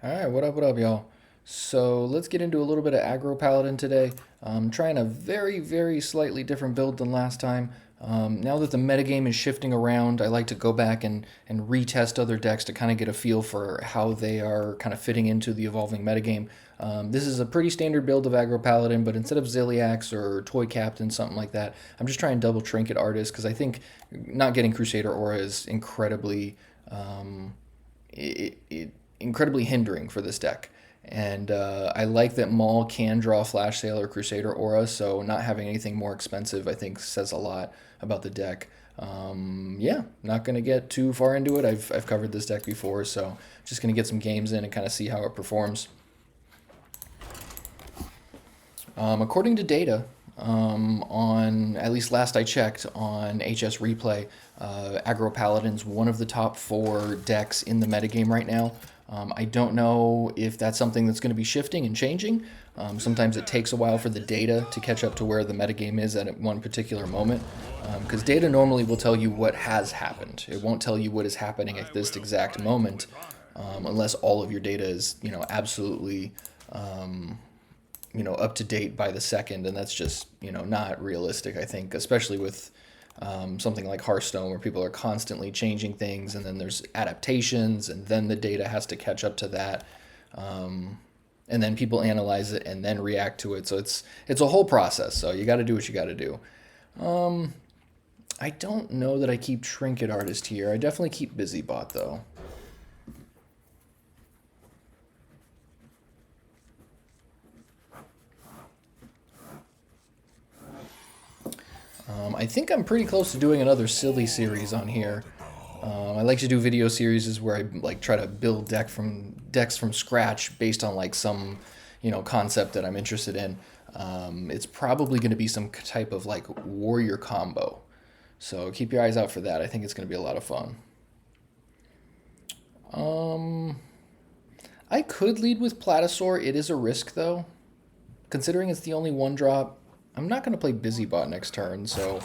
Alright, what up, y'all? So let's get into a little bit of Aggro Paladin today. I'm trying a very slightly different build than last time. Now that the metagame is shifting around, I like to go back and retest other decks to kind of get a feel for how they are kind of fitting into the evolving metagame. This is a pretty standard build of Aggro Paladin, but instead of Ziliax or Toy Captain, something like that, I'm just trying double Trinket Artist because I think not getting Crusader Aura is incredibly incredibly hindering for this deck. And I like that Maul can draw Flash Sale or Crusader Aura, so not having anything more expensive I think says a lot about the deck. Yeah, not going to get too far into it. I've covered this deck before, so just going to get some games in and kind of see how it performs. According to data, on at least last I checked on HS Replay, Aggro Paladin's one of the top 4 decks in the metagame right now. I don't know if that's something that's going to be shifting and changing. Sometimes it takes a while for the data to catch up to where the metagame is at one particular moment, because data normally will tell you what has happened. It won't tell you what is happening at this exact moment, unless all of your data is, absolutely up to date by the second, and that's just not realistic. I think, especially with something like Hearthstone, where people are constantly changing things, and then there's adaptations, and then the data has to catch up to that, and then people analyze it and then react to it. So it's a whole process. So you got to do what you got to do. I don't know that I keep Trinket Artist here. I definitely keep Busybot though. I think I'm pretty close to doing another silly series on here. I like to do video series where I like try to build decks from scratch based on like some concept that I'm interested in. It's probably going to be some type of like warrior combo, so keep your eyes out for that. I think it's going to be a lot of fun. I could lead with Platasaur. It is a risk though, considering it's the only one drop. I'm not going to play Busybot next turn, so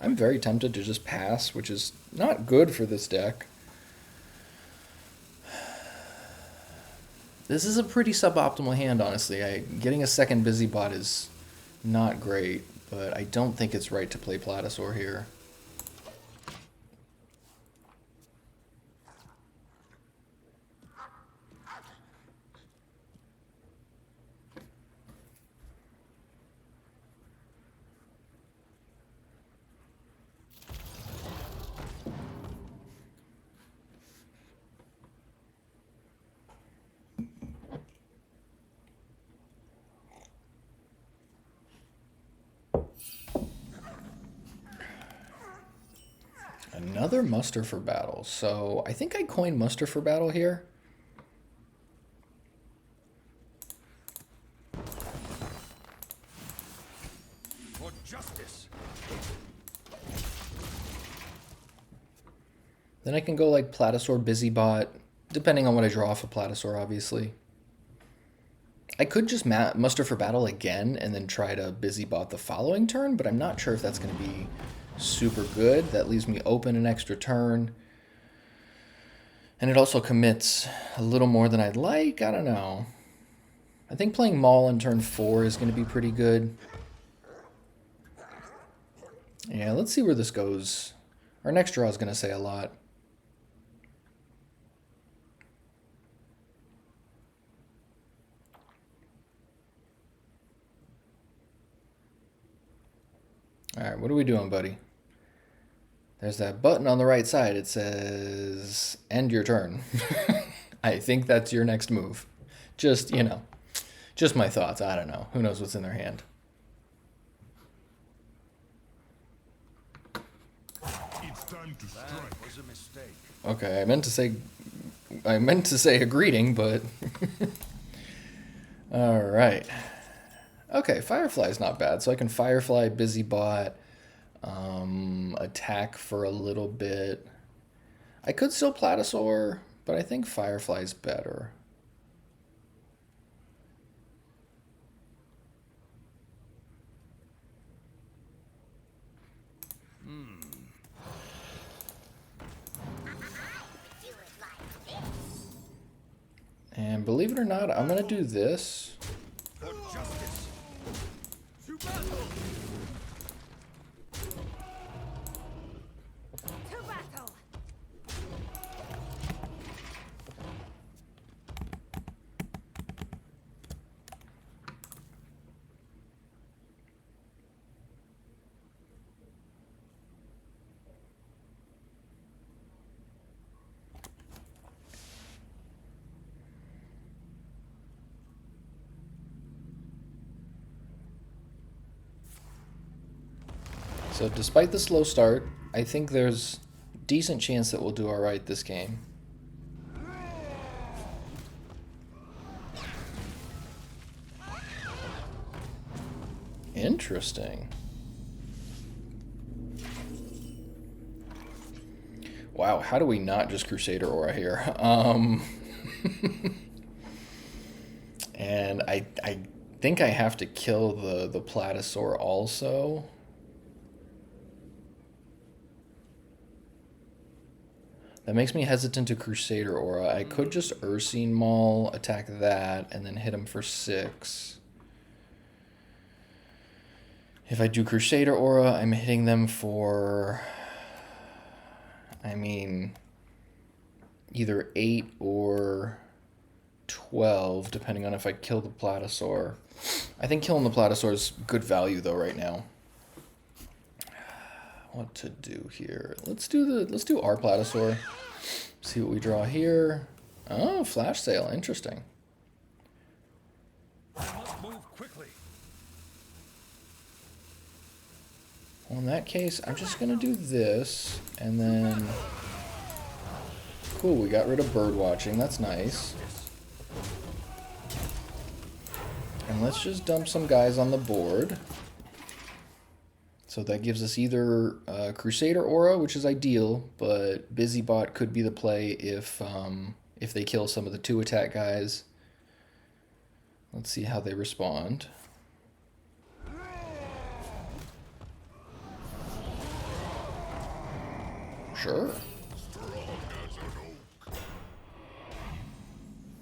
I'm very tempted to just pass, which is not good for this deck. This is a pretty suboptimal hand, honestly. Getting a second Busybot is not great, but I don't think it's right to play Platasaur here. Another Muster for Battle. So I think I coined Muster for Battle here. For justice. Then I can go like Platasaur, Busybot, depending on what I draw off of Platasaur, obviously. I could just Muster for Battle again and then try to Busybot the following turn, but I'm not sure if that's going to be super good. That leaves me open an extra turn. And it also commits a little more than I'd like. I don't know. I think playing Maul on turn 4 is going to be pretty good. Yeah, let's see where this goes. Our next draw is going to say a lot. Alright, what are we doing, buddy? There's that button on the right side. It says, end your turn. I think that's your next move. Just, just my thoughts. I don't know. Who knows what's in their hand? It's time to strike. That was a mistake. Okay, I meant to say a greeting, but all right. Okay, Firefly's not bad. So I can Firefly, Busybot, attack for a little bit. I could still Platasaur, but I think Firefly's better. And believe it or not, I'm gonna do this. For justice. To battle! To battle! So despite the slow start, I think there's decent chance that we'll do alright this game. Interesting. Wow, how do we not just Crusader Aura here? And I think I have to kill the Platasaur also. That makes me hesitant to Crusader Aura. I could just Ursine Maul, attack that, and then hit him for 6. If I do Crusader Aura, I'm hitting them for... I mean... either 8 or 12, depending on if I kill the Platasaur. I think killing the Platasaur is good value, though, right now. What to do here? Let's do our Platasaur. See what we draw here. Oh, Flash Sale, interesting. I must move quickly. Well, in that case, I'm just gonna do this, and then cool. We got rid of bird watching. That's nice. And let's just dump some guys on the board. So that gives us either Crusader Aura, which is ideal, but Busybot could be the play if they kill some of the 2-attack guys. Let's see how they respond. Sure.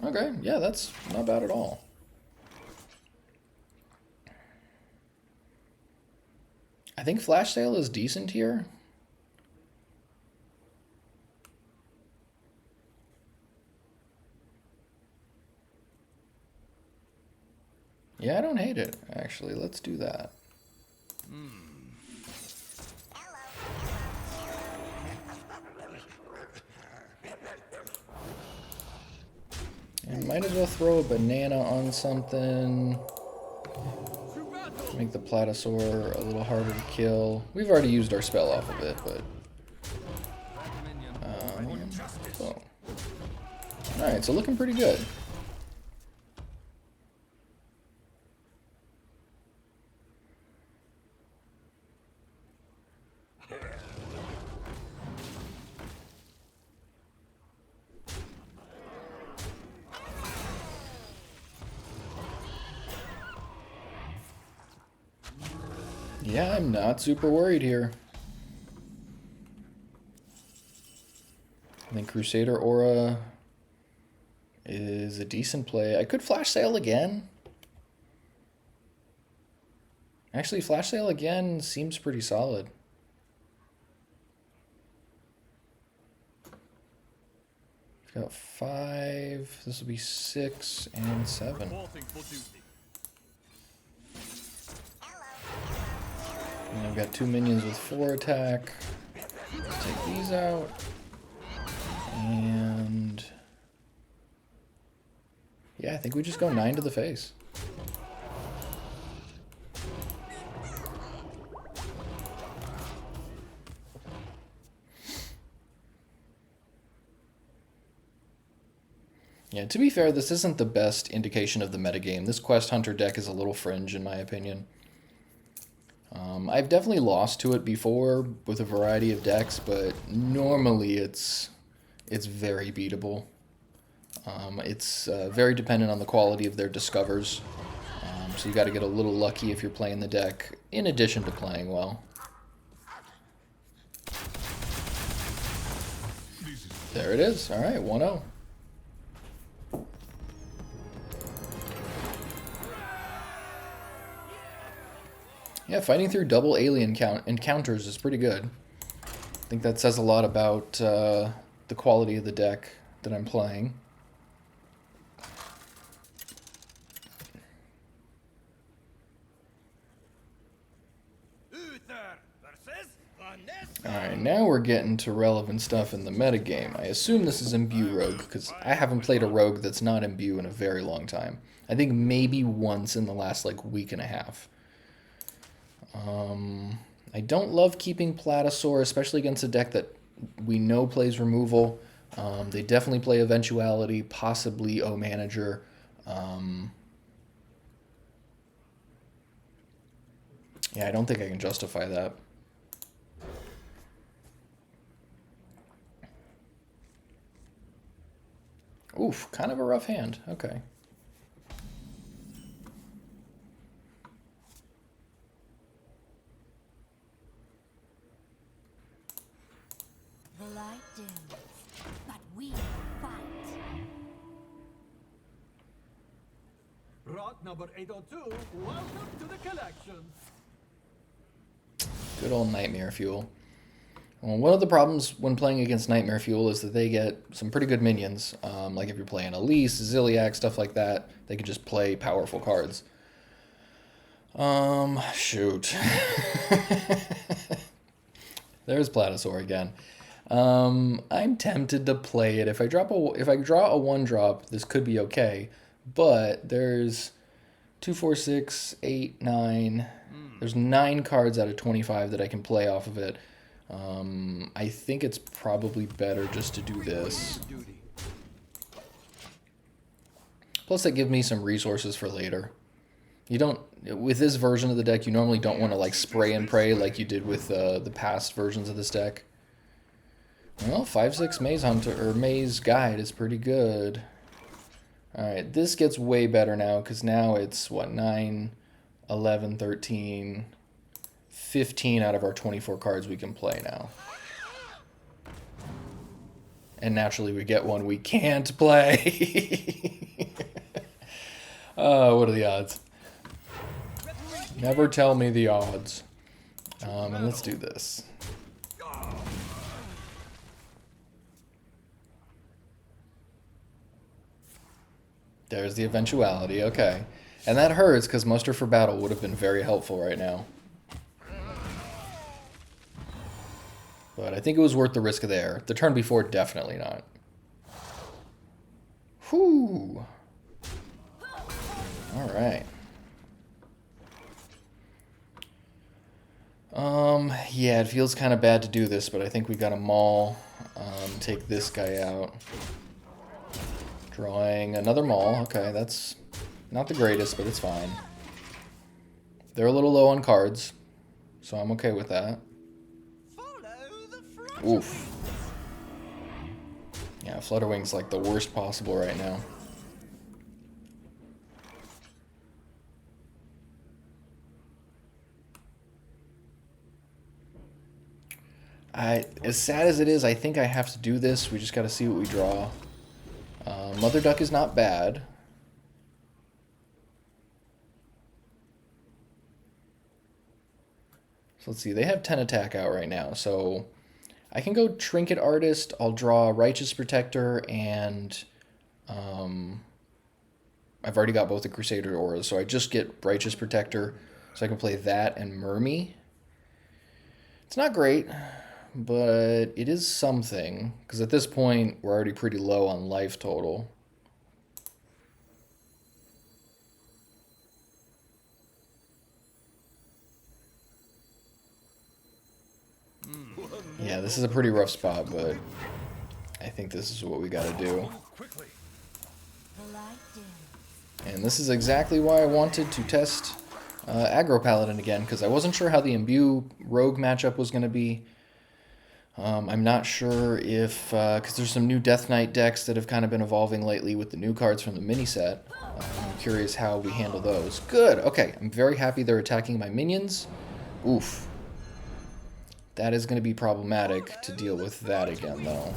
Okay, yeah, that's not bad at all. I think Flash Sale is decent here. Yeah, I don't hate it, actually. Let's do that. And might as well throw a banana on something. Make the Platasaur a little harder to kill. We've already used our spell off of it, but... oh. Alright, so looking pretty good. Yeah, I'm not super worried here. I think Crusader Aura is a decent play. I could Flash Sale again. Actually, Flash Sale again seems pretty solid. We've got 5. This will be 6 and 7. And I've got 2 minions with 4 attack. Take these out. And... yeah, I think we just go 9 to the face. Yeah, to be fair, this isn't the best indication of the metagame. This Quest Hunter deck is a little fringe, in my opinion. I've definitely lost to it before with a variety of decks, but normally it's very beatable. It's very dependent on the quality of their discovers, so you got to get a little lucky if you're playing the deck, in addition to playing well. There it is. All right, 1-0. Yeah, fighting through double alien encounters is pretty good. I think that says a lot about the quality of the deck that I'm playing. Alright, now we're getting to relevant stuff in the metagame. I assume this is Imbue Rogue, because I haven't played a Rogue that's not Imbue in a very long time. I think maybe once in the last, like, week and a half. I don't love keeping Platasaur, especially against a deck that we know plays removal. They definitely play Eventuality, possibly O-Manager. Yeah, I don't think I can justify that. Oof, kind of a rough hand. Okay. The light dims, but we fight. Rock number 802, welcome to the collection. Good old Nightmare Fuel. Well, one of the problems when playing against Nightmare Fuel is that they get some pretty good minions. Like if you're playing Elise, Zilliax, stuff like that, they can just play powerful cards. Shoot. There's Platasaur again. I'm tempted to play it. If I draw a 1-drop, this could be okay. But there's 2, 4, 6, 8, 9. There's 9 cards out of 25 that I can play off of it. I think it's probably better just to do this. Plus, they give me some resources for later. You don't, with this version of the deck, you normally don't want to like spray and pray like you did with the past versions of this deck. Well, 5/6 Maze Hunter or Maze Guide is pretty good. All right, this gets way better now because now it's what, 9, 11, 13. 15 out of our 24 cards we can play now. And naturally we get one we can't play. Oh, what are the odds? Never tell me the odds. And let's do this. There's the Eventuality, okay. And that hurts because Muster for Battle would have been very helpful right now. But I think it was worth the risk of there. The turn before, definitely not. Whew. Alright. Yeah, it feels kind of bad to do this, but I think we got a Maul. Take this guy out. Drawing another Maul. Okay, that's not the greatest, but it's fine. They're a little low on cards, so I'm okay with that. Oof. Yeah, Flutterwing's like the worst possible right now. As sad as it is, I think I have to do this. We just got to see what we draw. Mother Duck is not bad. So let's see. They have 10 attack out right now, so I can go Trinket Artist. I'll draw Righteous Protector, and I've already got both the Crusader auras, so I just get Righteous Protector, so I can play that and Murmy. It's not great, but it is something, because at this point, we're already pretty low on life total. Yeah, this is a pretty rough spot, but I think this is what we gotta do. And this is exactly why I wanted to test Aggro Paladin again, because I wasn't sure how the Imbue Rogue matchup was going to be. I'm not sure if, because there's some new Death Knight decks that have kind of been evolving lately with the new cards from the mini set. I'm curious how we handle those. Good, okay, I'm very happy they're attacking my minions. Oof. That is going to be problematic to deal with that again, though.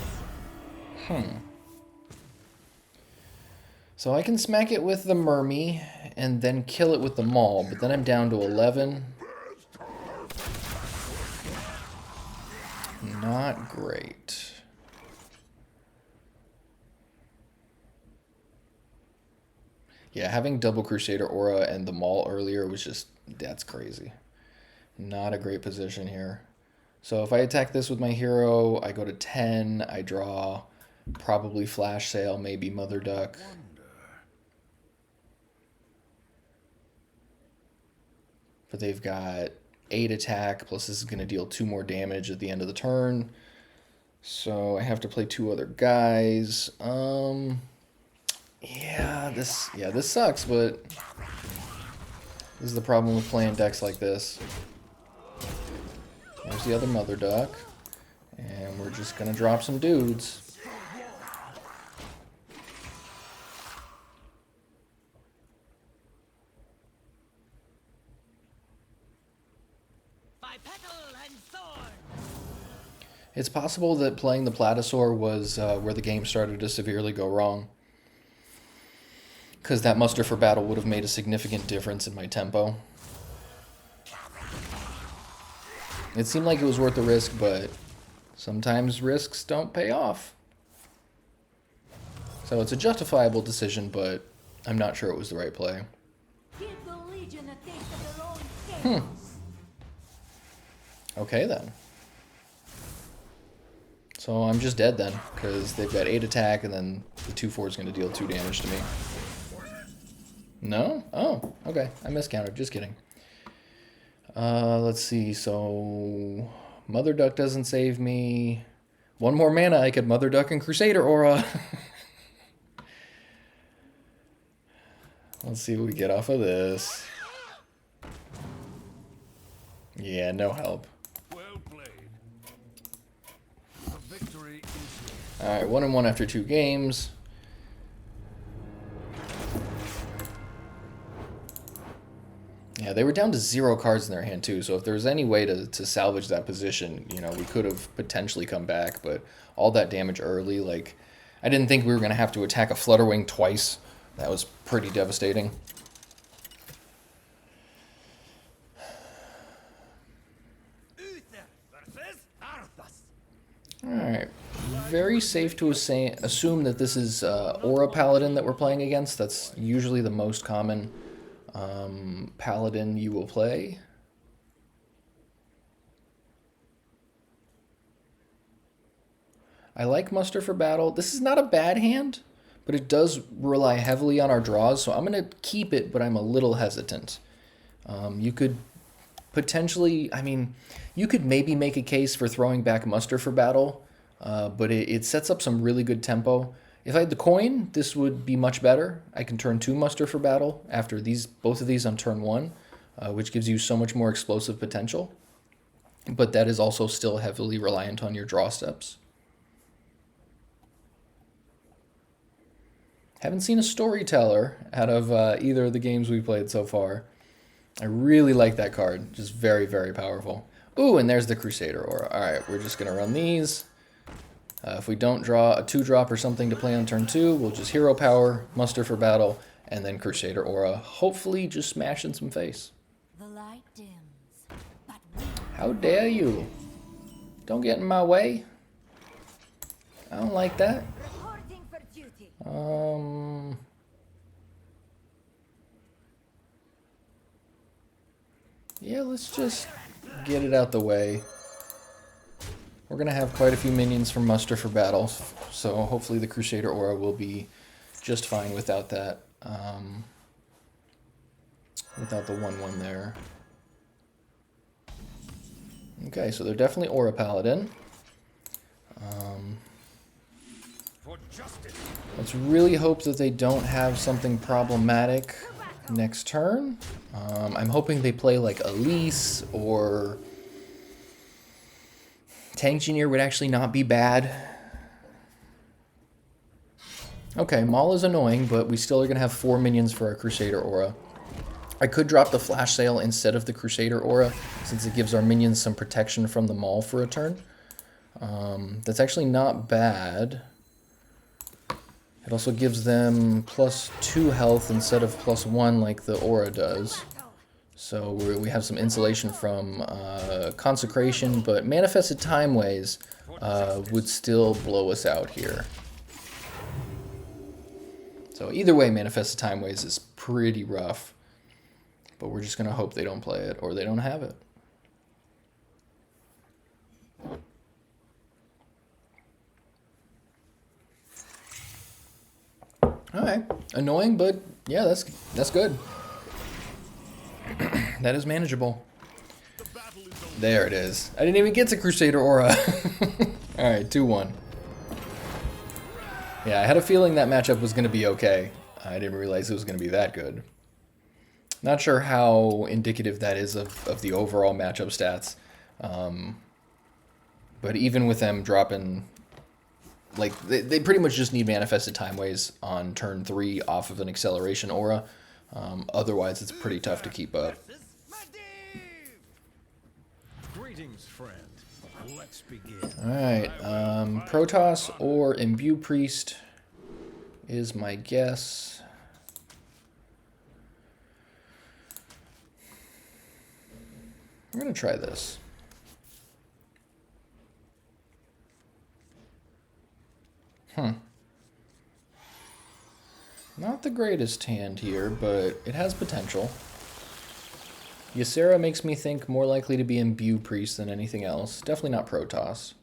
So I can smack it with the Murmy and then kill it with the Maul, but then I'm down to 11. Not great. Yeah, having double Crusader Aura and the Maul earlier was just, that's crazy. Not a great position here. So if I attack this with my hero, I go to 10, I draw probably Flash Sale, maybe Mother Duck. But they've got 8 attack, plus this is going to deal 2 more damage at the end of the turn. So I have to play 2 other guys. Yeah, this sucks, but this is the problem with playing decks like this. There's the other Mother Duck, and we're just gonna drop some dudes. By petal and sword. It's possible that playing the Platasaur was where the game started to severely go wrong, because that muster for battle would have made a significant difference in my tempo. It seemed like it was worth the risk, but sometimes risks don't pay off. So it's a justifiable decision, but I'm not sure it was the right play. Give the Legion a taste of their own chaos. Okay then. So I'm just dead then, because they've got 8 attack, and then the 2/4 is going to deal 2 damage to me. No? Oh, okay. I miscounted. Just kidding. Let's see. So Mother Duck doesn't save me. 1 more mana, I could Mother Duck and Crusader Aura. Let's see what we get off of this. Yeah, no help. Well played. The victory is Alright, 1-1 after 2 games. Yeah, they were down to 0 cards in their hand too, so if there was any way to salvage that position, you know, we could have potentially come back, but all that damage early, like, I didn't think we were going to have to attack a Flutterwing twice. That was pretty devastating. Uther versus Arthas. Alright, very safe to assume that this is Aura Paladin that we're playing against. That's usually the most common Paladin you will play. I like Muster for Battle. This is not a bad hand, but it does rely heavily on our draws, so I'm going to keep it, but I'm a little hesitant. You could potentially, I mean, you could maybe make a case for throwing back Muster for Battle, but it sets up some really good tempo. If I had the coin, this would be much better. I can turn 2 Muster for Battle after both of these on turn 1, which gives you so much more explosive potential. But that is also still heavily reliant on your draw steps. Haven't seen a Storyteller out of either of the games we played so far. I really like that card. Just very, very powerful. Ooh, and there's the Crusader Aura. Alright, we're just going to run these. If we don't draw a 2-drop or something to play on turn 2, we'll just Hero Power, Muster for Battle, and then Crusader Aura. Hopefully just smashing some face. The light dims, but we How dare you? Don't get in my way. I don't like that. reporting for duty. Yeah, let's just get it out the way. We're going to have quite a few minions from Muster for Battle, so hopefully the Crusader Aura will be just fine without that, without the 1/1 there. Okay, so they're definitely Aura Paladin. for justice. Let's really hope that they don't have something problematic next turn. I'm hoping they play like Elise or Tank Engineer would actually not be bad. Okay, Maul is annoying, but we still are going to have 4 minions for our Crusader Aura. I could drop the Flash Sale instead of the Crusader Aura, since it gives our minions some protection from the Maul for a turn. That's actually not bad. It also gives them +2 health instead of +1 like the Aura does. So we have some insulation from Consecration, but Manifested Timeways would still blow us out here. So either way, Manifested Timeways is pretty rough. But we're just going to hope they don't play it or they don't have it. Alright. Annoying, but yeah, that's good. That is manageable. There it is. I didn't even get to Crusader Aura. Alright, 2-1. Yeah, I had a feeling that matchup was going to be okay. I didn't realize it was going to be that good. Not sure how indicative that is of the overall matchup stats. But even with them dropping... Like, they pretty much just need Manifested Timeways on turn 3 off of an Acceleration Aura. Otherwise, it's pretty tough to keep up. Greetings, friend. Let's begin. Alright, Protoss or Imbue Priest is my guess. We're going to try this. Not the greatest hand here, but it has potential. Ysera makes me think more likely to be Imbue Priest than anything else. Definitely not Protoss.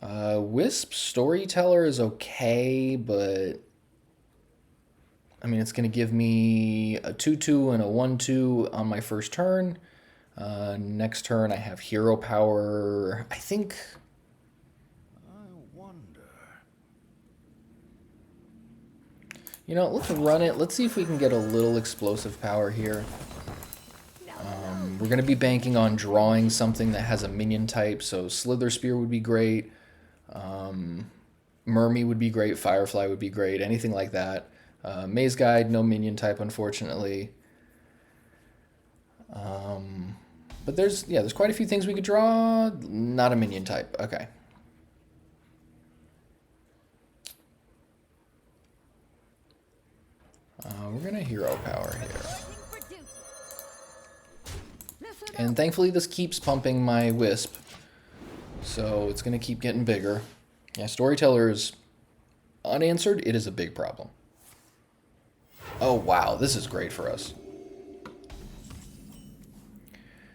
Wisp Storyteller is okay, but... I mean, it's going to give me a 2-2 and a 1-2 on my first turn. Next turn, I have Hero Power. I think... You know, let's run it. Let's see if we can get a little explosive power here. We're going to be banking on drawing something that has a minion type, so Slither Spear would be great. Mermy would be great. Firefly would be great. Anything like that. Maze Guide, no minion type, unfortunately. But there's quite a few things we could draw. Not a minion type. Okay. We're going to Hero Power here. And thankfully this keeps pumping my Wisp. So it's going to keep getting bigger. Yeah, Storyteller is unanswered. It is a big problem. Oh, wow. This is great for us.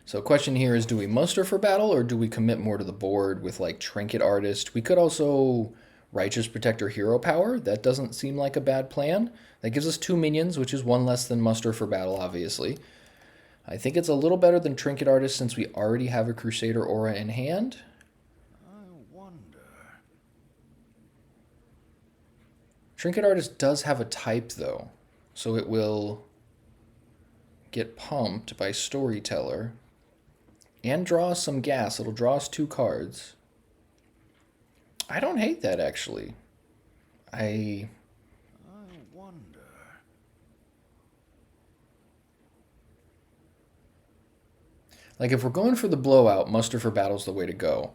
So question here is, do we muster for battle or do we commit more to the board with like Trinket Artist? We could also Righteous Protector Hero Power. That doesn't seem like a bad plan. That gives us 2 minions, which is 1 less than muster for battle, obviously. I think it's a little better than Trinket Artist since we already have a Crusader Aura in hand. Trinket Artist does have a type, though, so it will get pumped by Storyteller and draw us some gas. It'll draw us 2 cards. I don't hate that, actually. I wonder. Like, if we're going for the blowout, Muster for Battle's the way to go.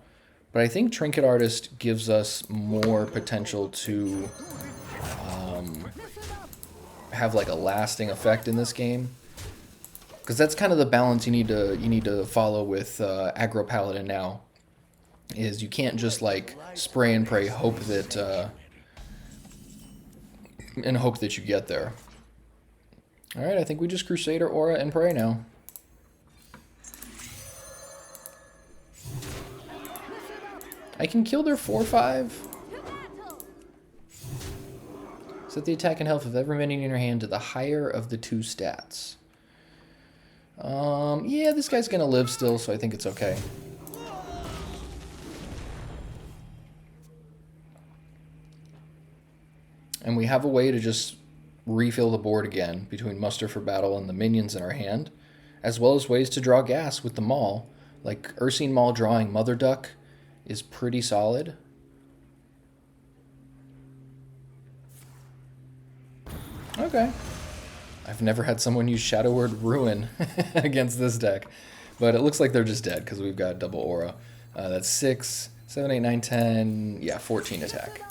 But I think Trinket Artist gives us more potential to have like a lasting effect in this game, because that's kind of the balance you need to follow with Aggro Paladin now. Is you can't just like spray and pray, hope that you get there. All right, I think we just Crusader Aura and pray now. I can kill their 4/5. Set the attack and health of every minion in your hand to the higher of the 2 stats. Yeah, this guy's gonna live still, so I think it's okay. And we have a way to just refill the board again between Muster for Battle and the minions in our hand, as well as ways to draw gas with the Maul. Like Ursine Maul drawing Mother Duck is pretty solid. Okay. I've never had someone use Shadow Word Ruin against this deck, but it looks like they're just dead because we've got double aura. That's 6, 7, 8, 9, 10, yeah, 14 attack.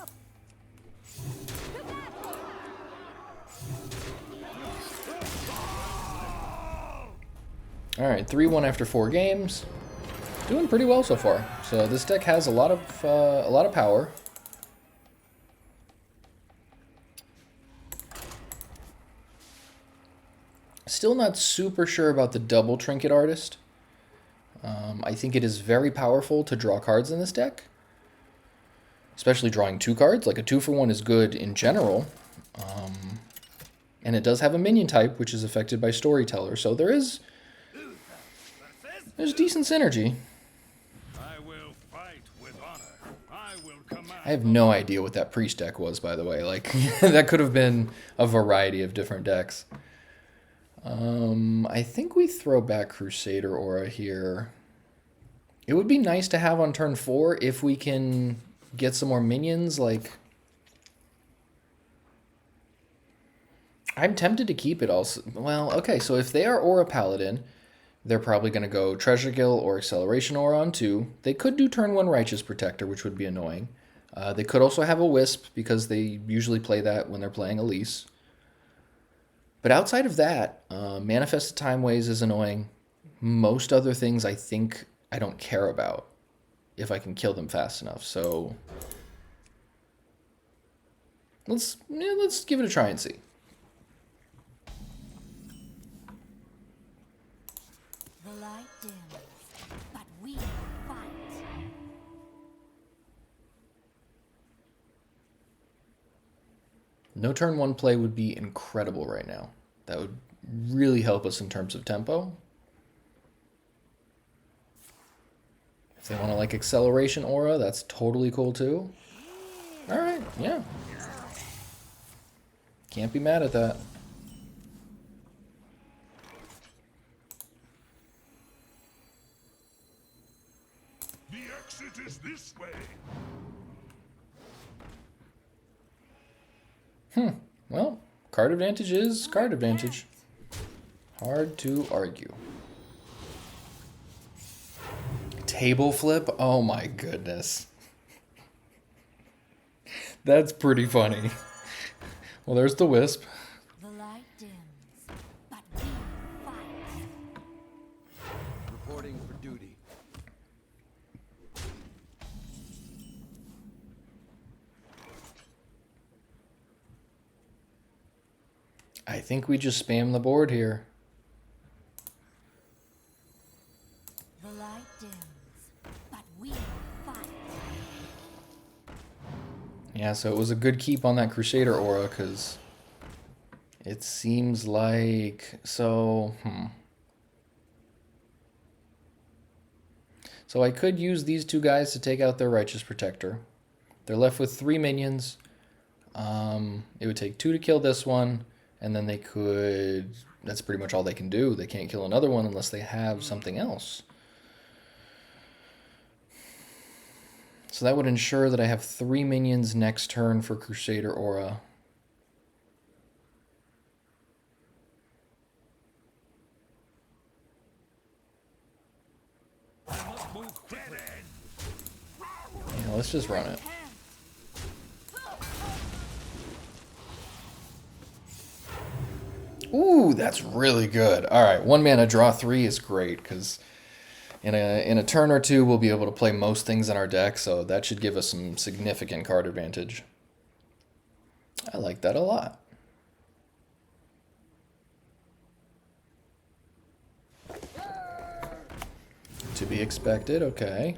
Alright, 3-1 after 4 games. Doing pretty well so far. So this deck has a lot of power. Still not super sure about the double Trinket Artist. I think it is very powerful to draw cards in this deck. Especially drawing 2 cards. Like a 2-for-1 is good in general. And it does have a minion type, which is affected by Storyteller. So there's decent synergy. I will fight with honor. I will command. I have no idea what that priest deck was, by the way. Like, that could have been a variety of different decks. I think we throw back Crusader Aura here. It would be nice to have on turn 4 if we can get some more minions. Like, I'm tempted to keep it also. Well, okay, so if they are Aura Paladin, they're probably going to go Treasure Guild or Acceleration Aura on 2. They could do turn 1 Righteous Protector, which would be annoying. They could also have a Wisp, because they usually play that when they're playing Elise. But outside of that, Manifested Time Ways is annoying. Most other things I think I don't care about if I can kill them fast enough. So let's give it a try and see. The light dims, but we fight. No turn 1 play would be incredible right now. That would really help us in terms of tempo. If they want to like Acceleration Aura, that's totally cool too. Alright, yeah. Can't be mad at that. The exit is this way. Well, card advantage is card advantage. Hard to argue. Table flip? Oh my goodness. That's pretty funny. Well, there's the Wisp. The light dims, but we fight. Reporting for duty. I think we just spam the board here. The light dims, but we fight. Yeah, so it was a good keep on that Crusader Aura, because it seems like... So I could use these 2 guys to take out their Righteous Protector. They're left with 3 minions. It would take 2 to kill this one, and then they could... That's pretty much all they can do. They can't kill another one unless they have something else. So that would ensure that I have 3 minions next turn for Crusader Aura. Yeah, let's just run it. Ooh, that's really good. All right, 1 mana draw 3 is great, because in a turn or 2 we'll be able to play most things in our deck, so that should give us some significant card advantage. I like that a lot. To be expected, okay.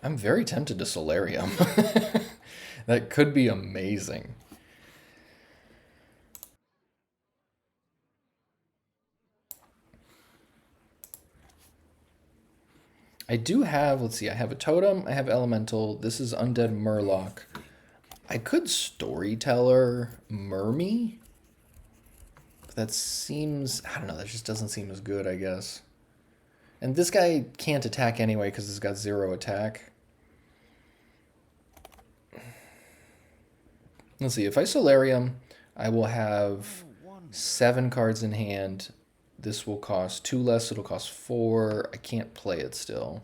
I'm very tempted to Solarium. That could be amazing. I do have, let's see, I have a Totem, I have Elemental, this is Undead Murloc. I could Storyteller Mermy. But that seems, I don't know, that just doesn't seem as good, I guess. And this guy can't attack anyway because he's got 0 attack. Let's see, if I Solarium, I will have 7 cards in hand. This will cost 2 less, it'll cost 4. I can't play it still.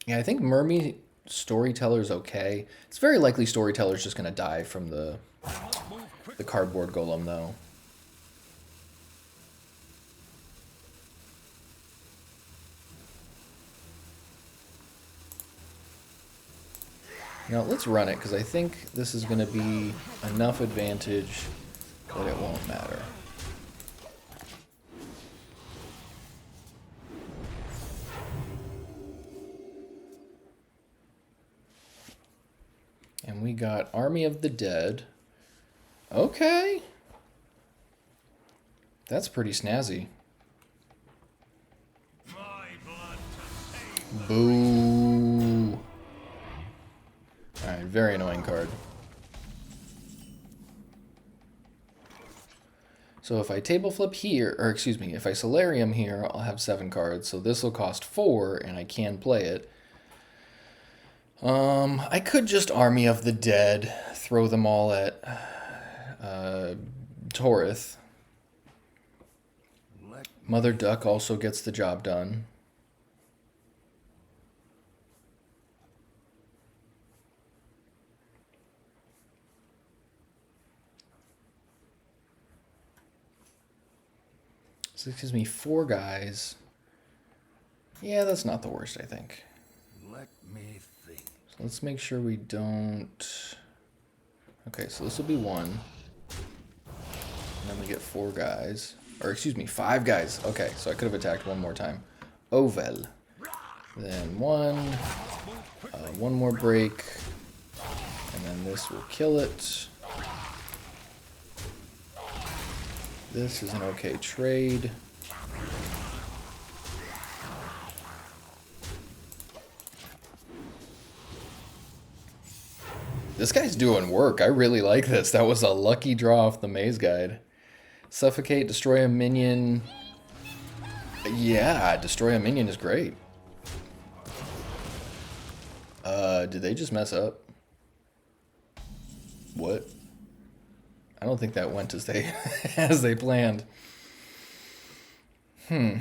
Yeah, I think Mermy Storyteller's okay. It's very likely Storyteller's just going to die from the cardboard golem, though. Now, let's run it, because I think this is going to be enough advantage that it won't matter. And we got Army of the Dead. Okay. That's pretty snazzy. My blood to save. Boo. Alright, very annoying card. So if I table flip here, or excuse me, if I Solarium here, I'll have 7 cards. So this will cost 4, and I can play it. I could just Army of the Dead, throw them all at Torith. Mother Duck also gets the job done. So this gives me 4 guys. Yeah, that's not the worst, I think. Let me think. So let's make sure we don't... Okay, so this will be 1. And then we get 4 guys. Or excuse me, 5 guys. Okay, so I could have attacked 1 more time. Ovel. Then 1. 1 more break. And then this will kill it. This is an okay trade. This guy's doing work. I really like this. That was a lucky draw off the maze guide. Suffocate, destroy a minion. Yeah, destroy a minion is great. Did they just mess up? What? I don't think that went as they as they planned. Well,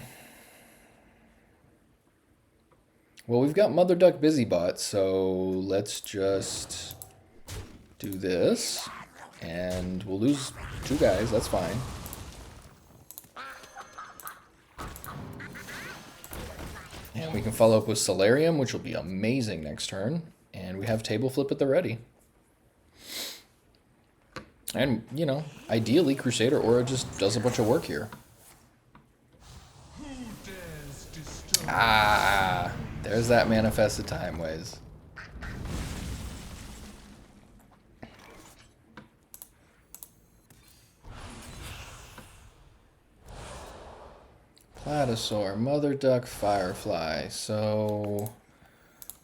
we've got Mother Duck Busybot, so let's just do this, and we'll lose 2 guys. That's fine. And we can follow up with Solarium, which will be amazing next turn, and we have Table Flip at the ready. And, you know, ideally, Crusader Aura just does a bunch of work here. Ah, there's that manifested time ways. Platosaur, Mother Duck, Firefly. So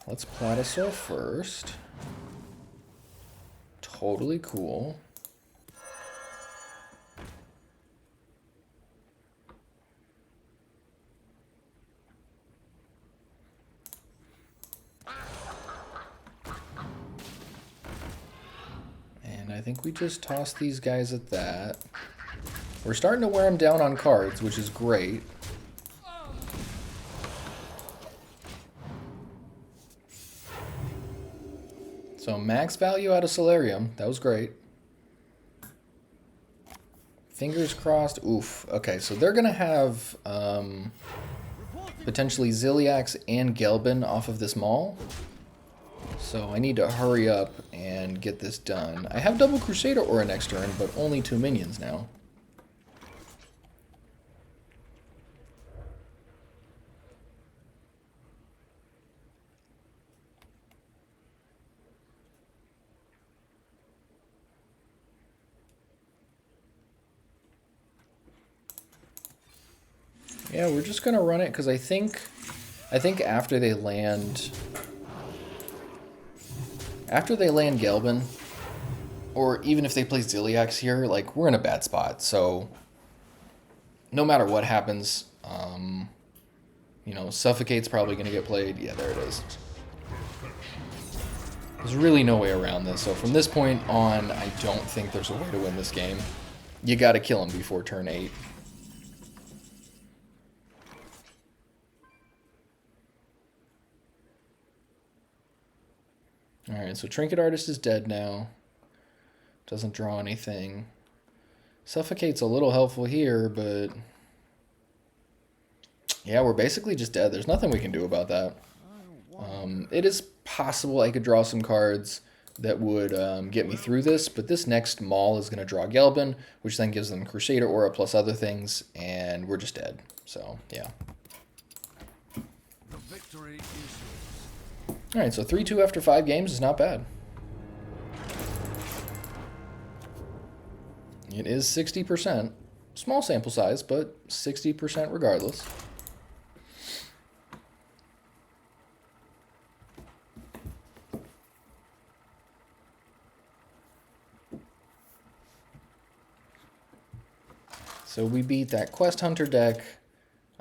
let's Platosaur first. Totally cool. I think we just toss these guys at that. We're starting to wear them down on cards, which is great. So max value out of Solarium. That was great. Fingers crossed. Oof. Okay, so they're going to have potentially Ziliax and Gelbin off of this Maul. So I need to hurry up and get this done. I have double Crusader Aura next turn, but only 2 minions now. Yeah, we're just gonna run it because I think after they land Gelbin, or even if they play Ziliax here, like, we're in a bad spot. So no matter what happens, you know, Suffocate's probably gonna get played. Yeah, there it is. There's really no way around this. So from this point on, I don't think there's a way to win this game. You gotta kill him before turn 8. Alright, so Trinket Artist is dead now. Doesn't draw anything. Suffocate's a little helpful here, but... yeah, we're basically just dead. There's nothing we can do about that. It is possible I could draw some cards that would get me through this, but this next Maul is going to draw Gelbin, which then gives them Crusader Aura plus other things, and we're just dead. So, yeah. The victory is yours. Alright, so 3-2 after 5 games is not bad. It is 60%. Small sample size, but 60% regardless. So we beat that Quest Hunter deck,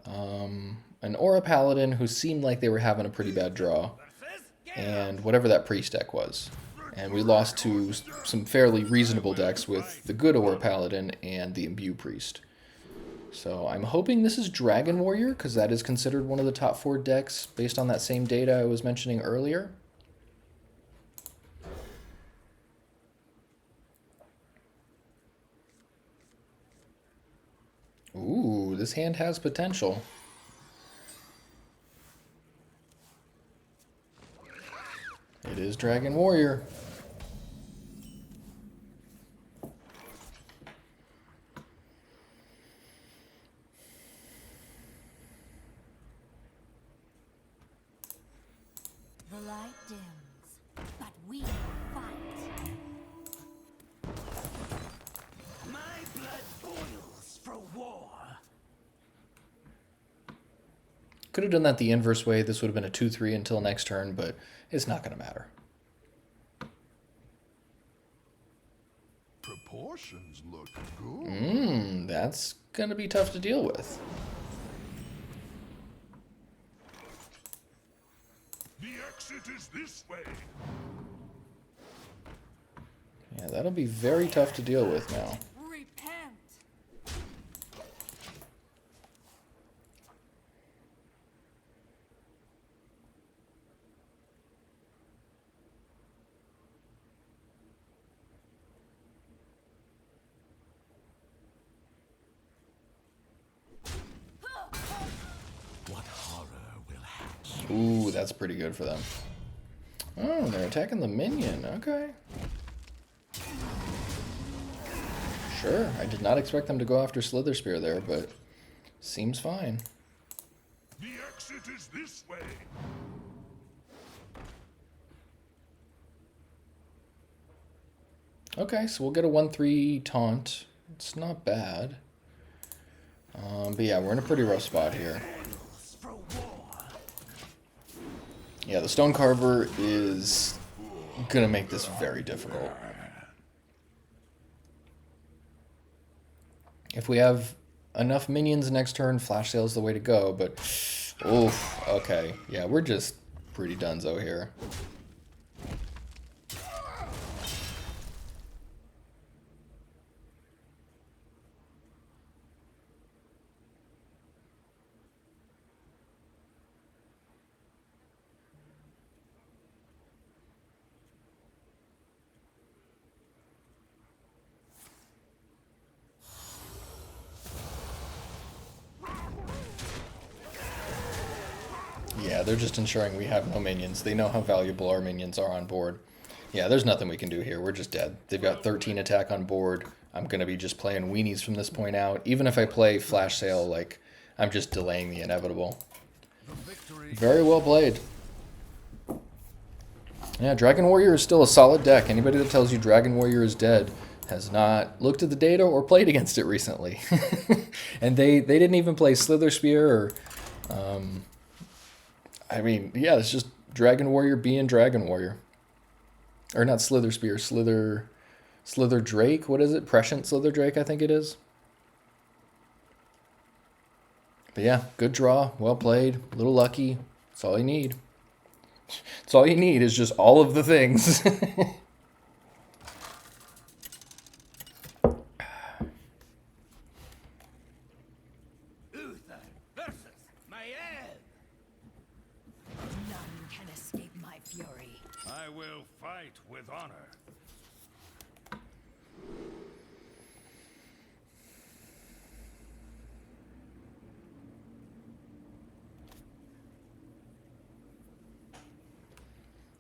an Aura Paladin who seemed like they were having a pretty bad draw, and whatever that Priest deck was. And we lost to some fairly reasonable decks with the good Aura Paladin and the Imbue Priest. So I'm hoping this is Dragon Warrior, because that is considered one of the top 4 decks based on that same data I was mentioning earlier. Ooh, this hand has potential. It is Dragon Warrior. The light dims, but we fight. My blood boils for war. Could have done that the inverse way. This would have been a 2-3 until next turn, but it's not going to matter. Proportions look good. That's going to be tough to deal with. The exit is this way. Yeah, that'll be very tough to deal with now. Repent. What horror will hatch? Ooh, that's pretty good for them. Oh, they're attacking the minion. Okay. Sure, I did not expect them to go after Slither Spear there, but seems fine. The exit is this way. Okay, so we'll get a 1-3 taunt. It's not bad. But yeah, we're in a pretty rough spot here. For war. Yeah, the Stone Carver is gonna make this very difficult. If we have enough minions next turn, Flash Sale's the way to go, but... oof, okay. Yeah, we're just pretty donezo here. Yeah, they're just ensuring we have no minions. They know how valuable our minions are on board. Yeah, there's nothing we can do here. We're just dead. They've got 13 attack on board. I'm going to be just playing weenies from this point out. Even if I play Flash Sale, like, I'm just delaying the inevitable. Very well played. Yeah, Dragon Warrior is still a solid deck. Anybody that tells you Dragon Warrior is dead has not looked at the data or played against it recently. And they didn't even play Slither Spear or... I mean, yeah, it's just Dragon Warrior being Dragon Warrior. Or not Slither Spear, Slither Drake. What is it? Prescient Slither Drake, I think it is. But yeah, good draw. Well played. A little lucky. That's all you need. That's all you need is just all of the things. Uther versus my head. None can escape my fury. I I will fight with honor.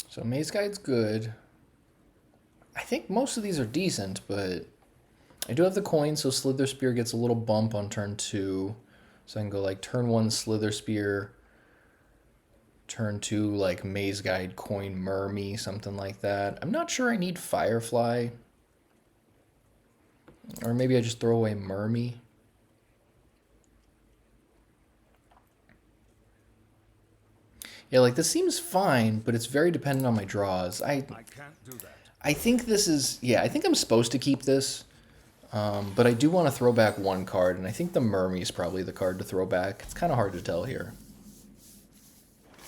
So Maze Guide's good. I think most of these are decent, but I do have the coin, so Slither Spear gets a little bump on turn 2. So I can go like turn 1 Slither Spear, turn 2 like Maze Guide, coin Mermy, something like that. I'm not sure I need Firefly. Or maybe I just throw away Mermy. Yeah, like this seems fine, but it's very dependent on my draws. I can't do that. I think this is, yeah, I think I'm supposed to keep this. But I do want to throw back one card, and I think the Mermy is probably the card to throw back. It's kind of hard to tell here.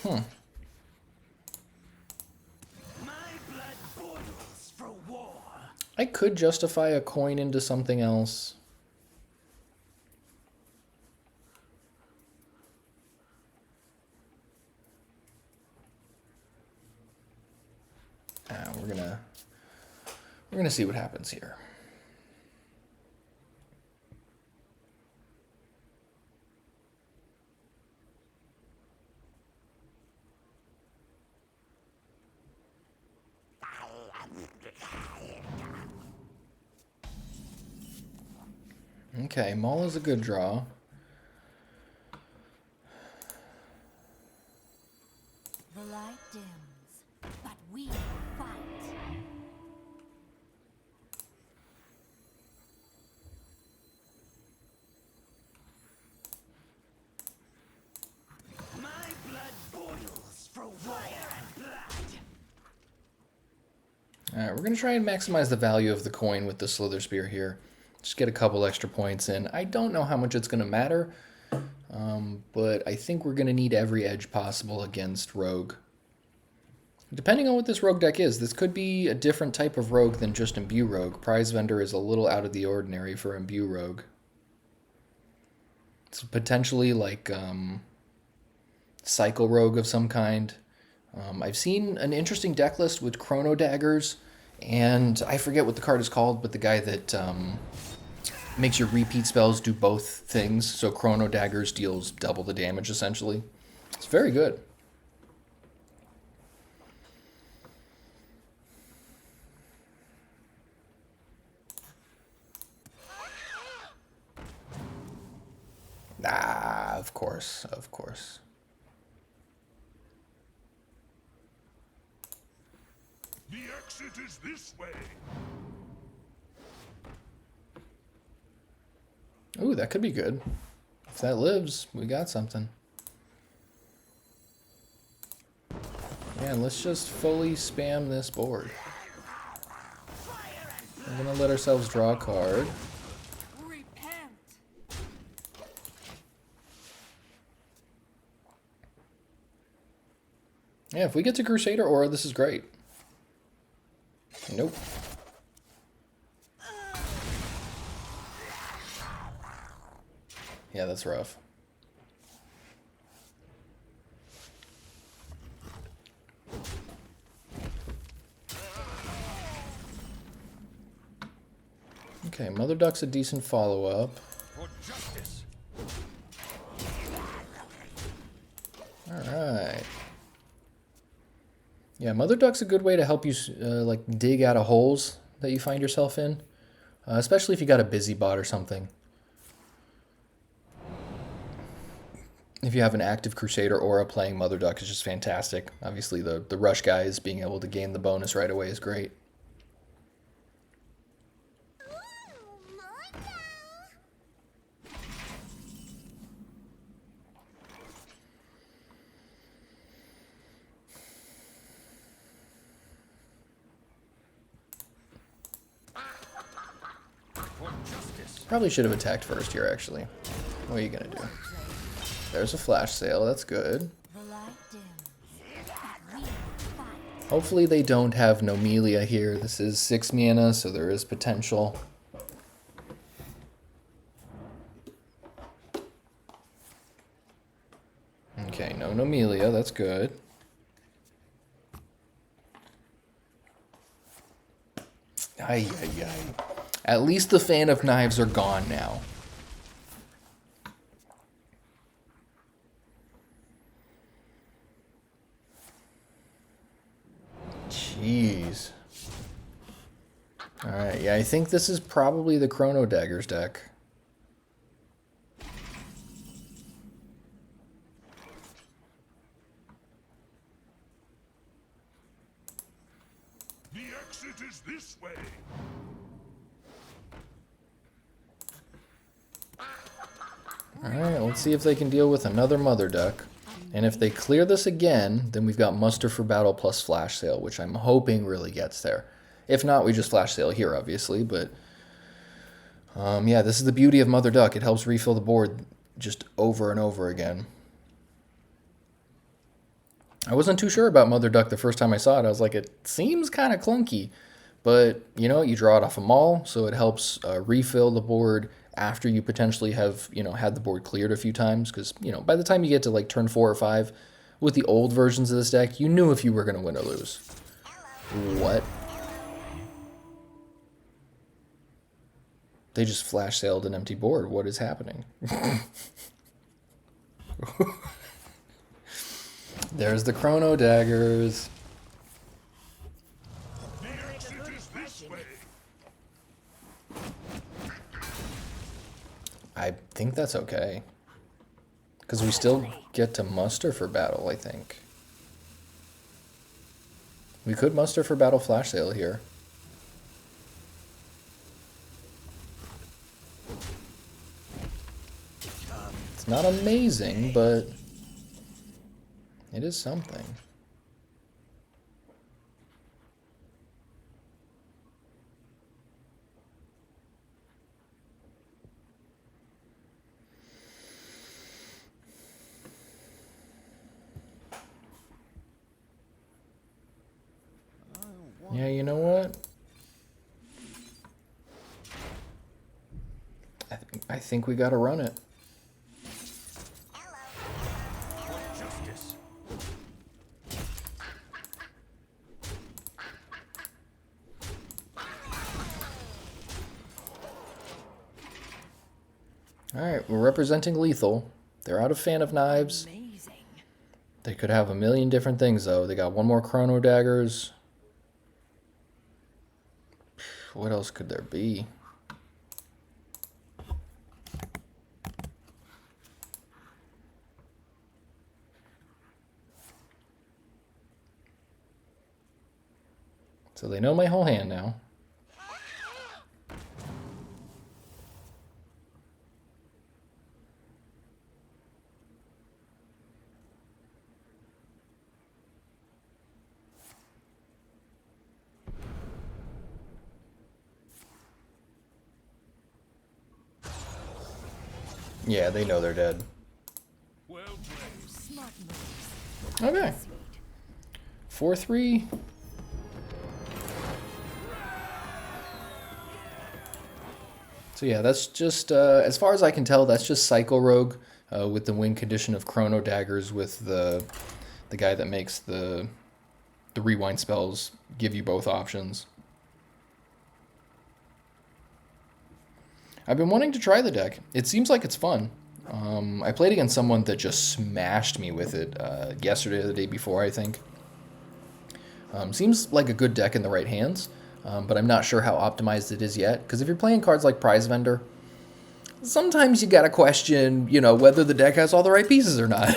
My blood boils for war. I could justify a coin into something else. We're gonna see what happens here. Okay, Maul is a good draw. The light dims, but we fight. My blood boils for fire and blood. Alright, we're going to try and maximize the value of the coin with the Slither Spear here. Just get a couple extra points in. I don't know how much it's going to matter, but I think we're going to need every edge possible against Rogue. Depending on what this Rogue deck is, this could be a different type of Rogue than just Imbue Rogue. Prize Vendor is a little out of the ordinary for Imbue Rogue. It's potentially like Cycle Rogue of some kind. I've seen an interesting deck list with Chrono Daggers, and I forget what the card is called, but the guy that makes your repeat spells do both things. So Chrono Daggers deals double the damage, essentially. It's very good. Ah, of course, of course. The exit is this way. Ooh, that could be good. If that lives, we got something. Yeah, let's just fully spam this board. We're gonna let ourselves draw a card. Repent. Yeah, if we get to Crusader Aura, this is great. Nope. Yeah, that's rough. Okay, Mother Duck's a decent follow-up. For justice. Alright. Yeah, Mother Duck's a good way to help you like dig out of holes that you find yourself in. Especially if you got a busy bot or something. If you have an active Crusader Aura, playing Mother Duck is just fantastic. Obviously, the rush guys being able to gain the bonus right away is great. For justice. Probably should have attacked first here, actually. What are you going to do? There's a flash sale. That's good. The light dims, but we fight. Hopefully they don't have Nomelia here. This is 6 mana, so there is potential. Okay, no Nomelia. That's good. Ay, ay, ay. At least the fan of knives are gone now. Jeez. Alright, yeah, I think this is probably the Chrono Daggers deck. The exit is this way. Alright, let's see if they can deal with another Mother deck. And if they clear this again, then we've got Muster for Battle plus Flash Sale, which I'm hoping really gets there. If not, we just Flash Sale here, obviously, but... yeah, this is the beauty of Mother Duck. It helps refill the board just over and over again. I wasn't too sure about Mother Duck the first time I saw it. I was like, it seems kind of clunky. But, you know, you draw it off a Maul, so it helps refill the board after you potentially have, you know, had the board cleared a few times. Because, you know, by the time you get to, like, turn 4 or 5, with the old versions of this deck, you knew if you were going to win or lose. What? They just flash sailed an empty board. What is happening? There's the Chrono Daggers. The exit is this way. I think that's okay. Because we still get to muster for battle, I think. We could muster for battle flash sale here. It's not amazing, but it is something. Yeah, you know what? I think we gotta run it. Justice. Alright, we're representing lethal. They're out of Fan of Knives. Amazing. They could have a million different things, though. They got one more Chrono Daggers. What else could there be? So they know my whole hand now. Yeah, they know they're dead. Well played. Smart moves. Okay. 4-3. So yeah, that's just, as far as I can tell, that's just Psycho Rogue with the win condition of Chrono Daggers with the guy that makes the rewind spells give you both options. I've been wanting to try the deck. It seems like it's fun. I played against someone that just smashed me with it yesterday or the day before, I think. Seems like a good deck in the right hands, but I'm not sure how optimized it is yet. Because if you're playing cards like Prize Vendor, sometimes you gotta question, you know, whether the deck has all the right pieces or not.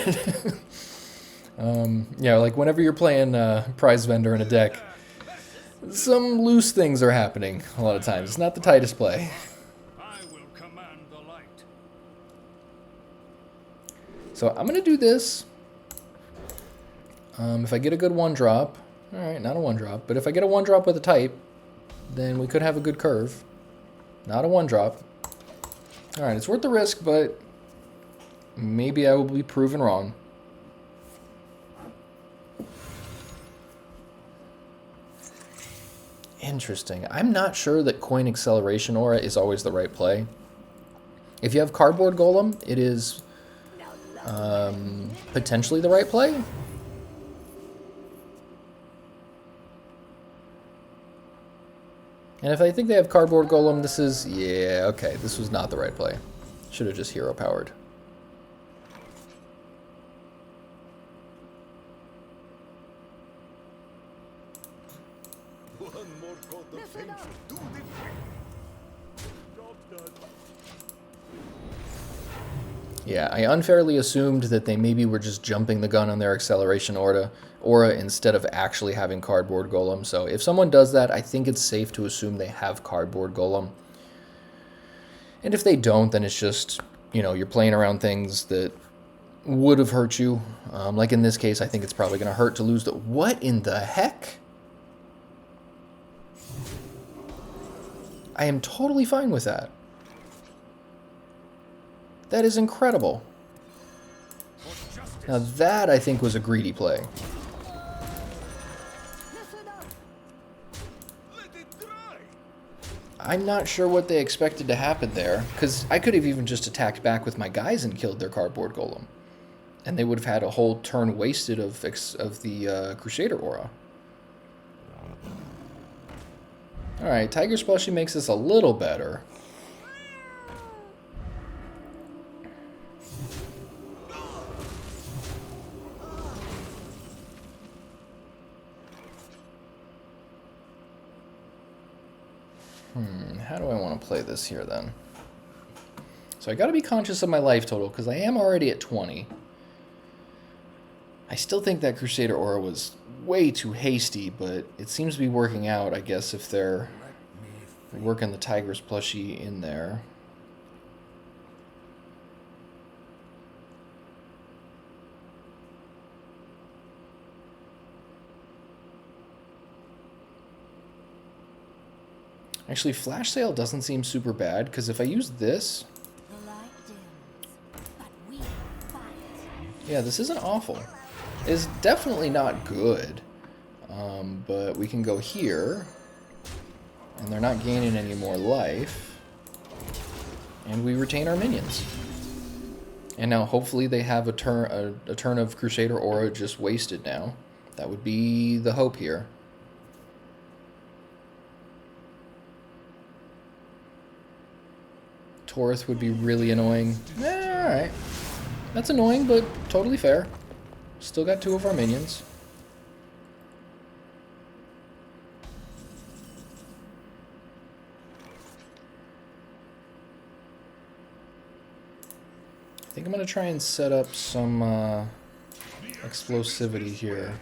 Yeah, like whenever you're playing Prize Vendor in a deck, some loose things are happening a lot of times. It's not the tightest play. I will command the light. So I'm going to do this. If I get a good 1-drop, alright, not a 1-drop, but if I get a 1-drop with a type, then we could have a good curve. Not a 1-drop. Alright, it's worth the risk, but maybe I will be proven wrong. Interesting. I'm not sure that Coin Acceleration Aura is always the right play. If you have Cardboard Golem, it is potentially the right play. And if I think they have Cardboard Golem, this is... Yeah, okay, this was not the right play. Should have just hero powered. One more coat of paint should do the trick. Job's done. Yeah, I unfairly assumed that they maybe were just jumping the gun on their acceleration aura instead of actually having Cardboard Golem. So if someone does that, I think it's safe to assume they have Cardboard Golem. And if they don't, then it's just, you know, you're playing around things that would have hurt you. Like in this case, I think it's probably going to hurt to lose the... What in the heck? I am totally fine with that. That is incredible. Now that, I think, was a greedy play. I'm not sure what they expected to happen there, because I could have even just attacked back with my guys and killed their Cardboard Golem. And they would have had a whole turn wasted of the Crusader aura. Alright, Tiger Splushie makes this a little better. How do I want to play this here then? So I got to be conscious of my life total because I am already at 20. I still think that Crusader aura was way too hasty, but it seems to be working out, I guess, if they're working the Tiger's plushie in there. Actually, Flash Sale doesn't seem super bad, because if I use this... The light dims, but we fight. Yeah, this isn't awful. It's definitely not good. But we can go here. And they're not gaining any more life. And we retain our minions. And now hopefully they have a turn of Crusader aura just wasted now. That would be the hope here. Torith would be really annoying. Alright. That's annoying, but totally fair. Still got 2 of our minions. I think I'm going to try and set up some explosivity here.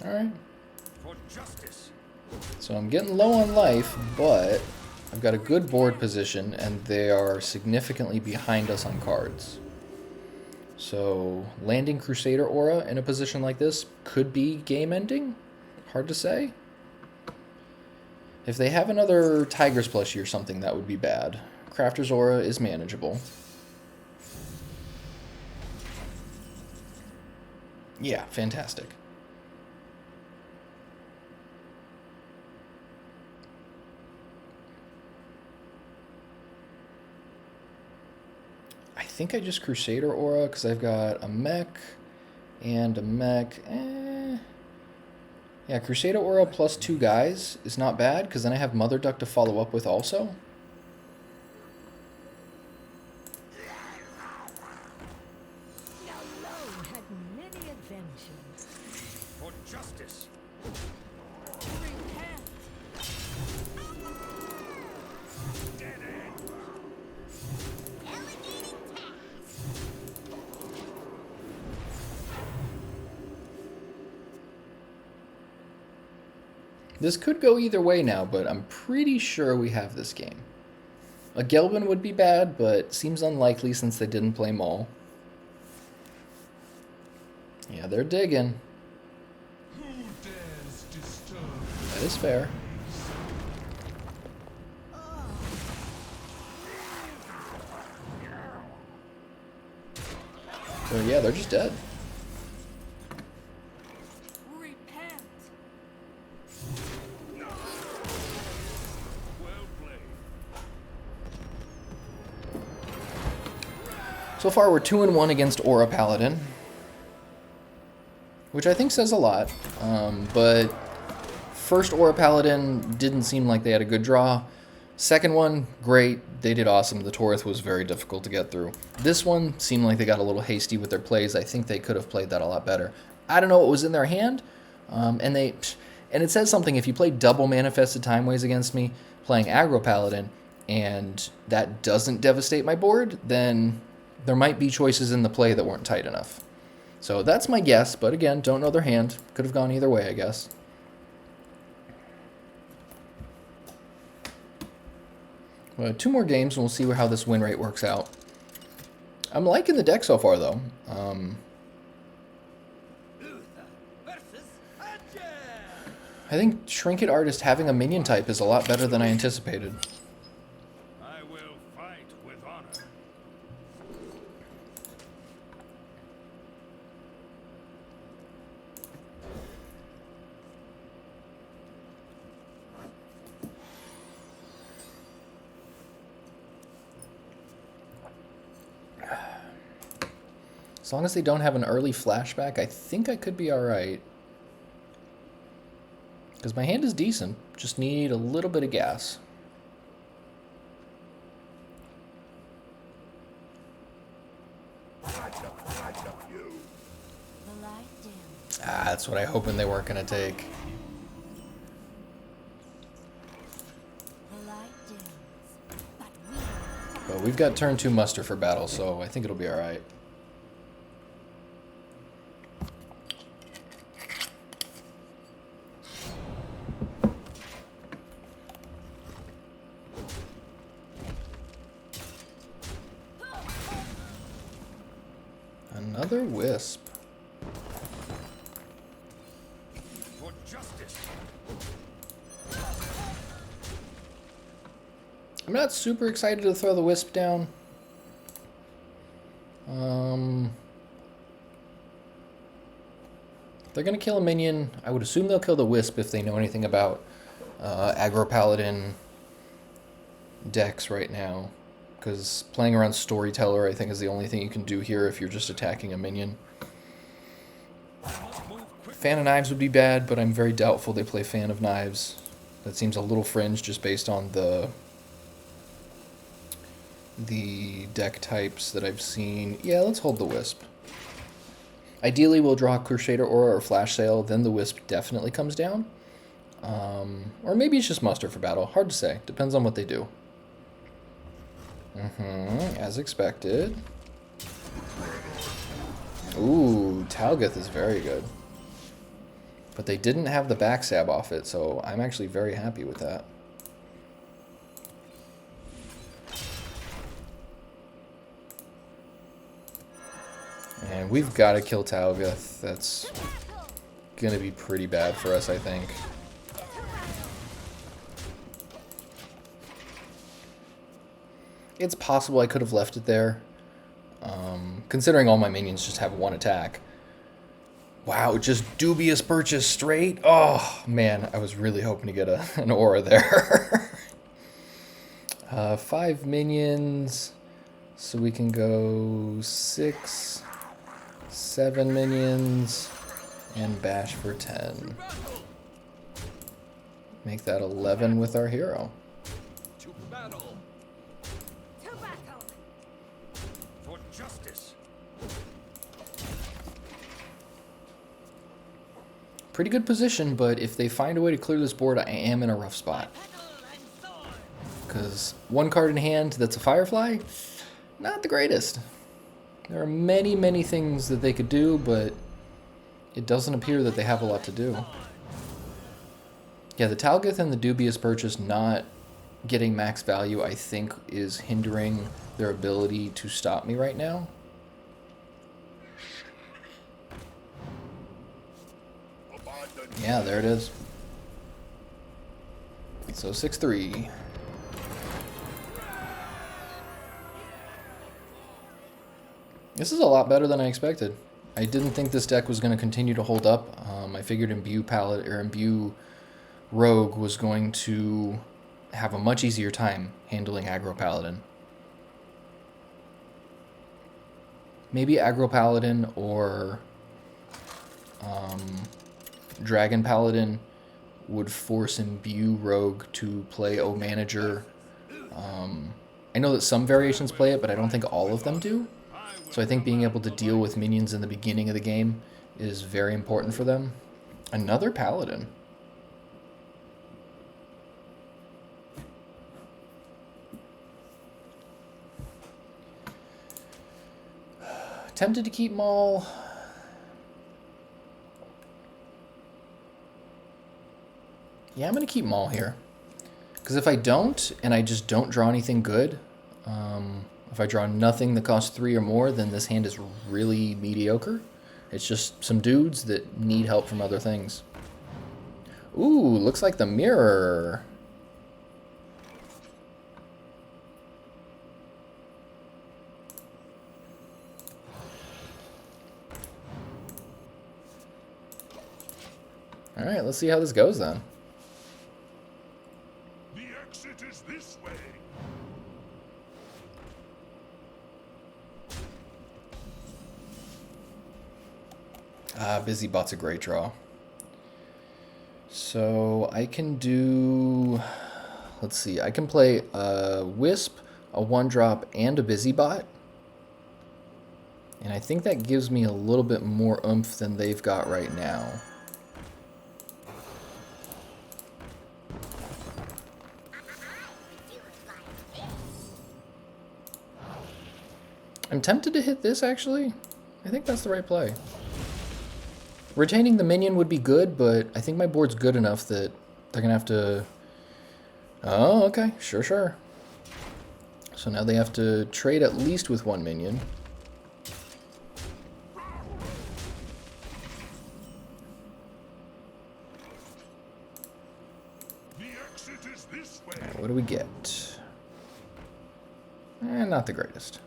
Alright. For justice. So I'm getting low on life, but I've got a good board position, and they are significantly behind us on cards. So landing Crusader aura in a position like this could be game-ending. Hard to say. If they have another Tiger's plushie or something, that would be bad. Crafter's aura is manageable. Yeah, fantastic. I think I just Crusader aura because I've got a mech and a mech. Yeah, Crusader aura plus 2 guys is not bad because then I have Mother Duck to follow up with also. Had many adventures. For justice. Repent. Dead end. This could go either way now, but I'm pretty sure we have this game. A Gelbin would be bad, but seems unlikely since they didn't play Maul. Yeah, they're digging. Who dares disturb? That is fair. So yeah, they're just dead. Repent. Well played. So far, we're 2-1 against Aura Paladin, which I think says a lot. But First Aura Paladin didn't seem like they had a good draw. Second one, great. They did awesome. The Torith was very difficult to get through. This one seemed like they got a little hasty with their plays. I think they could have played that a lot better. I don't know what was in their hand. And it says something. If you play double Manifested Timeways against me, playing Aggro Paladin, and that doesn't devastate my board, then there might be choices in the play that weren't tight enough. So that's my guess, but again, don't know their hand. Could have gone either way, I guess. Two more games, and we'll see how this win rate works out. I'm liking the deck so far, though. I think Trinket Artist having a minion type is a lot better than I anticipated. I will fight with honor. As long as they don't have an early flashback, I think I could be alright. Because my hand is decent, just need a little bit of gas. Ah, that's what I hoping they weren't going to take. But we've got turn 2 muster for battle, so I think it'll be alright. Another wisp. For justice. I'm not super excited to throw the wisp down. They're going to kill a minion. I would assume they'll kill the wisp if they know anything about Aggro Paladin decks right now. Because playing around Storyteller, I think, is the only thing you can do here if you're just attacking a minion. Fan of Knives would be bad, but I'm very doubtful they play Fan of Knives. That seems a little fringe just based on the deck types that I've seen. Yeah, let's hold the Wisp. Ideally, we'll draw Crusader Aura or Flash Sale, then the Wisp definitely comes down. Or maybe it's just Muster for battle. Hard to say. Depends on what they do. As expected. Ooh, Talgeth is very good. But they didn't have the backstab off it, so I'm actually very happy with that. And we've got to kill Talgeth. That's going to be pretty bad for us, I think. It's possible I could have left it there. Considering all my minions just have one attack. Wow, just Dubious Purchase straight? Oh, man, I was really hoping to get an aura there. 5 minions. So we can go 6, 7 minions, and bash for 10. Make that 11 with our hero. To battle. For justice. Pretty good position, but if they find a way to clear this board, I am in a rough spot. Because one card in hand that's a Firefly, not the greatest. There are many, many things that they could do, but it doesn't appear that they have a lot to do. Yeah, the Talgeth and the Dubious Purchase not getting max value, I think, is hindering their ability to stop me right now. Yeah, there it is. So 6-3. This is a lot better than I expected. I didn't think this deck was going to continue to hold up. I figured Imbue Rogue was going to have a much easier time handling Aggro Paladin. Maybe Aggro Paladin or Dragon Paladin would force Imbue Rogue to play O Manager. I know that some variations play it, but I don't think all of them do. So I think being able to deal with minions in the beginning of the game is very important for them. Another Paladin. Tempted to keep Maul. Yeah, I'm going to keep Maul here. Because if I don't, and I just don't draw anything good, if I draw nothing that costs 3 or more, then this hand is really mediocre. It's just some dudes that need help from other things. Ooh, looks like the mirror. Alright, let's see how this goes then. The exit is this way. Busy Bot's a great draw. So I can do, let's see, I can play a Wisp, a 1-drop, and a Busy Bot. And I think that gives me a little bit more oomph than they've got right now. I'm tempted to hit this, actually. I think that's the right play. Retaining the minion would be good, but I think my board's good enough that they're going to have to... Oh, okay. Sure, sure. So now they have to trade at least with 1 minion. The exit is this way. Right, what do we get? Not the greatest.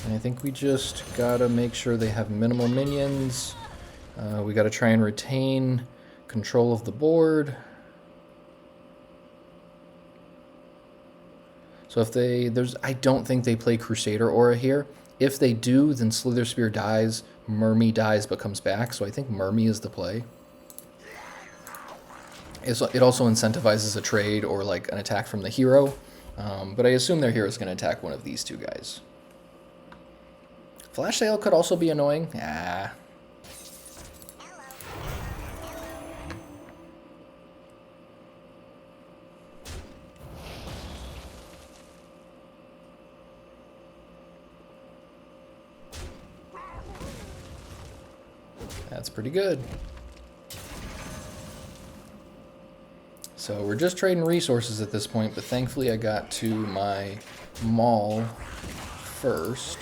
And I think we just gotta make sure they have minimal minions. We gotta try and retain control of the board. So if I don't think they play Crusader Aura here. If they do, then Slither Spear dies, Murmy dies but comes back. So I think Murmy is the play. It also incentivizes a trade or like an attack from the hero. But I assume their hero is gonna attack one of these two guys. Flash Sale could also be annoying. Ah. That's pretty good. So we're just trading resources at this point, but thankfully I got to my Maul first.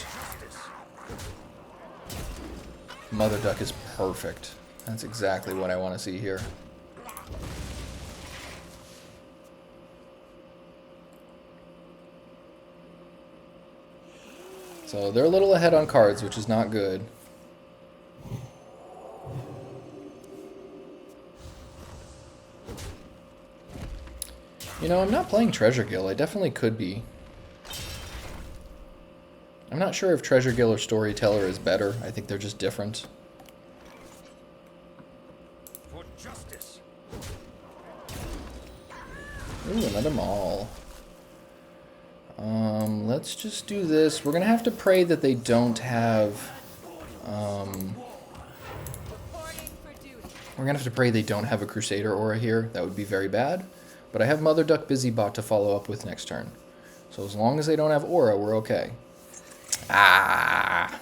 Mother Duck is perfect. That's exactly what I want to see here. So they're a little ahead on cards, which is not good. You know, I'm not playing Treasure Guild. I definitely could be. I'm not sure if Treasure Guild or Storyteller is better. I think they're just different. For justice. Ooh, another Maul. Let's just do this. We're gonna have to pray that they don't have... We're gonna have to pray they don't have a Crusader Aura here. That would be very bad. But I have Mother Duck Busy Bot to follow up with next turn. So as long as they don't have Aura, we're okay. Ah!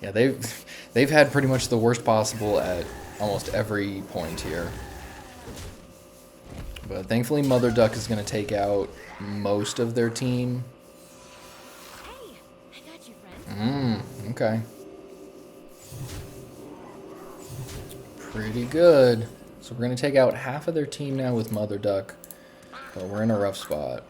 Yeah, they've had pretty much the worst possible at almost every point here. But thankfully Mother Duck is going to take out most of their team. Hey, I got you, friend. Okay. Pretty good. So we're going to take out half of their team now with Mother Duck. But we're in a rough spot.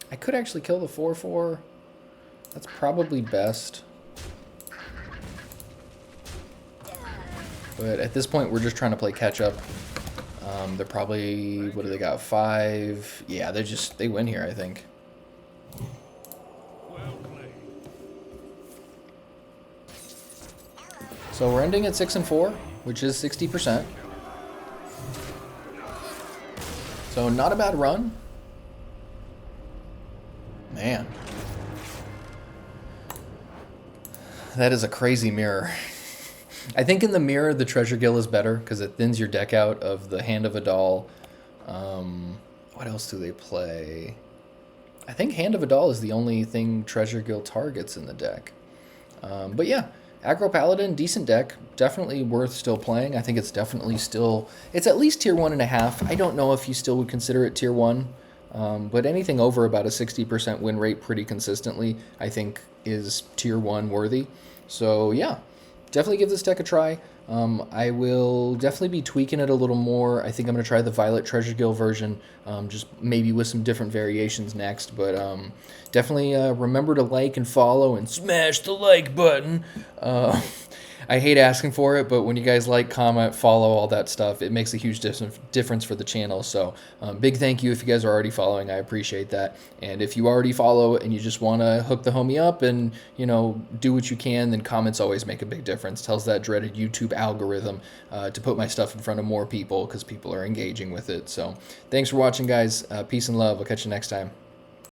I could actually kill the 4/4. That's probably best. But at this point, we're just trying to play catch up. They're probably, what do they got, 5? Yeah, they win here, I think. So we're ending at 6 and 4, which is 60%. So not a bad run. Man. That is a crazy mirror. I think in the mirror, the Treasure Gill is better because it thins your deck out of the Hand of a Doll. What else do they play? I think Hand of a Doll is the only thing Treasure Gill targets in the deck. But yeah, Aggro Paladin, decent deck. Definitely worth still playing. I think it's definitely still... It's at least tier 1.5. I don't know if you still would consider it tier 1. But anything over about a 60% win rate pretty consistently, I think, is tier 1 worthy. So yeah, definitely give this deck a try. I will definitely be tweaking it a little more. I think I'm going to try the Violet Treasure Gill version, just maybe with some different variations next. But definitely remember to like and follow and smash the like button. I hate asking for it, but when you guys like, comment, follow, all that stuff, it makes a huge difference for the channel. So big thank you if you guys are already following. I appreciate that. And if you already follow and you just want to hook the homie up and, you know, do what you can, then comments always make a big difference. Tells that dreaded YouTube algorithm to put my stuff in front of more people because people are engaging with it. So thanks for watching, guys. Peace and love. I'll catch you next time.